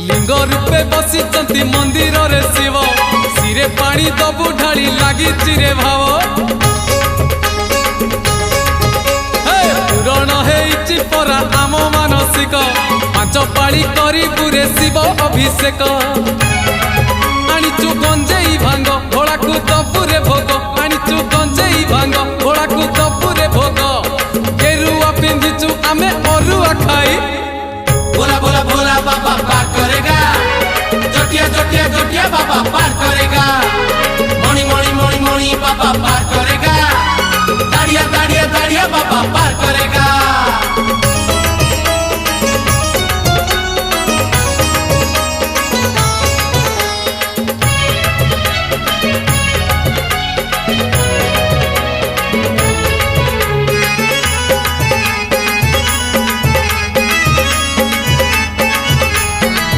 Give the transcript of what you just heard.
लिंग रूपे बसिचंती मंदिर रे शिव सिरे पानी दबु ढाली लागी चिरे भाव पूरण हेइछि परा आम मानसिक पांच पाଳି करी पुरे शिव अभिषेक।